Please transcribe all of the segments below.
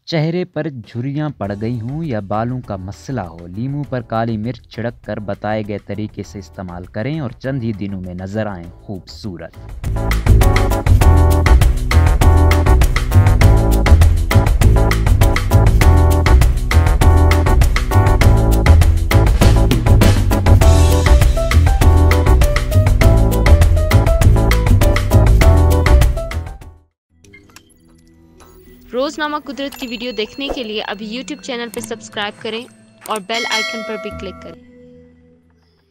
चेहरे पर झुर्रियां पड़ गई हों या बालों का मसला हो, लीमू पर काली मिर्च छिड़क कर बताए गए तरीके से इस्तेमाल करें और चंद ही दिनों में नजर आएं खूबसूरत। रोज़नामा कुदरत की वीडियो देखने के लिए अभी YouTube चैनल पर सब्सक्राइब करें और बेल आइकन पर भी क्लिक करें।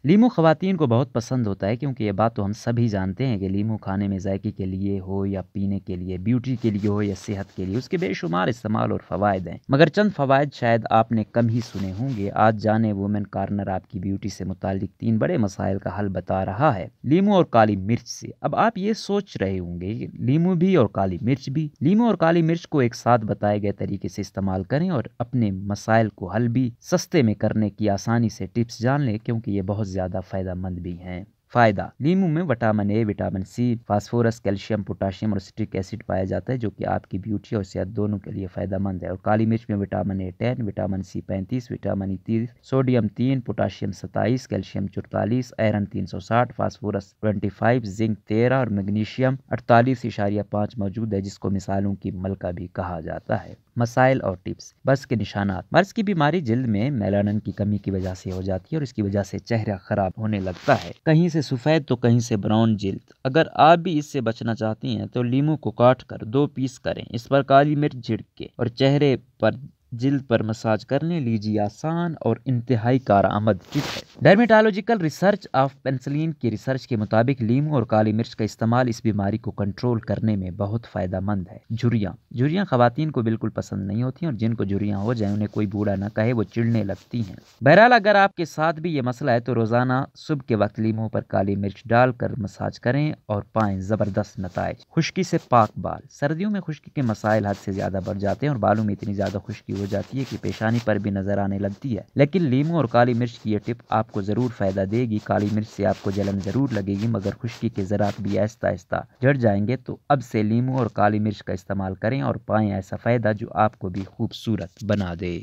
लीमू ख़वातीन को बहुत पसंद होता है क्योंकि ये बात तो हम सभी जानते हैं कि लीमू खाने में जायके के लिए हो या पीने के लिए, ब्यूटी के लिए हो या सेहत के लिए, उसके बेशुमार इस्तेमाल और फ़वाइद हैं। मगर चंद फ़वाइद शायद आपने कम ही सुने होंगे। आज जाने वुमेन कॉर्नर आपकी ब्यूटी से मुताल्लिक 3 बड़े मसाइल का हल बता रहा है, लीमू और काली मिर्च से। अब आप ये सोच रहे होंगे कि लीमू भी और काली मिर्च भी। लीमू और काली मिर्च को एक साथ बताए गए तरीके से इस्तेमाल करें और अपने मसाइल को हल भी सस्ते में करने की आसानी से टिप्स जान लें, क्योंकि ये बहुत ज़्यादा फ़ायदेमंद भी हैं। फायदा: लीमू में vitamin A, vitamin C, phosphorus, calcium, potassium और सिट्रिक एसिड पाया जाता है, जो कि आपकी ब्यूटी और सेहत दोनों के लिए फायदेमंद है। और काली मिर्च में vitamin A 10, vitamin C 35, vitamin E 30, sodium 3, potassium 27, calcium 44, iron 360, phosphorus 25, zinc 13 और मैग्नीशियम 48.5 मौजूद है, जिसको मिसालों की मलका भी कहा जाता है। मसाइल और टिप्स: बर्स के निशानात: बर्स की बीमारी जिल्द में मेलानिन की कमी की वजह से हो जाती है और इसकी वजह से चेहरा खराब होने लगता है, कहीं से सफेद तो कहीं से ब्राउन जिल्द। अगर आप भी इससे बचना चाहती हैं तो लीमू को काट कर 2 पीस करें, इस पर काली मिर्च छिड़के और चेहरे पर जिल्द पर मसाज करने लीजिए। आसान और इंतहाई कारआमद टिप है। डर्मेटोलॉजिकल रिसर्च ऑफ पेंसिलिन की रिसर्च के मुताबिक लीमू और काली मिर्च का इस्तेमाल इस बीमारी को कंट्रोल करने में बहुत फायदेमंद है। झुर्रियां खवातीन को बिल्कुल पसंद नहीं होती और जिनको झुर्रियां हो जाए उन्हें कोई बूढ़ा न कहे, वो चिढ़ने लगती हैं। बहरहाल अगर आपके साथ भी ये मसला है तो रोजाना सुबह के वक्त लीमू पर काली मिर्च डालकर मसाज करें और पाएं जबरदस्त नताइज। खुश्की से पाक बाल: सर्दियों में खुश्की के मसाइल हद से ज्यादा बढ़ जाते हैं और बालों में इतनी ज्यादा खुश्की हो जाती है कि पेशानी पर भी नजर आने लगती है। लेकिन लीमू और काली मिर्च की ये टिप आपको जरूर फायदा देगी। काली मिर्च से आपको जलन जरूर लगेगी, मगर खुश्की के ज़रात भी आहिस्ता आहिस्ता झड़ जाएंगे। तो अब से लीमू और काली मिर्च का इस्तेमाल करें और पाएं ऐसा फायदा जो आपको भी खूबसूरत बना दे।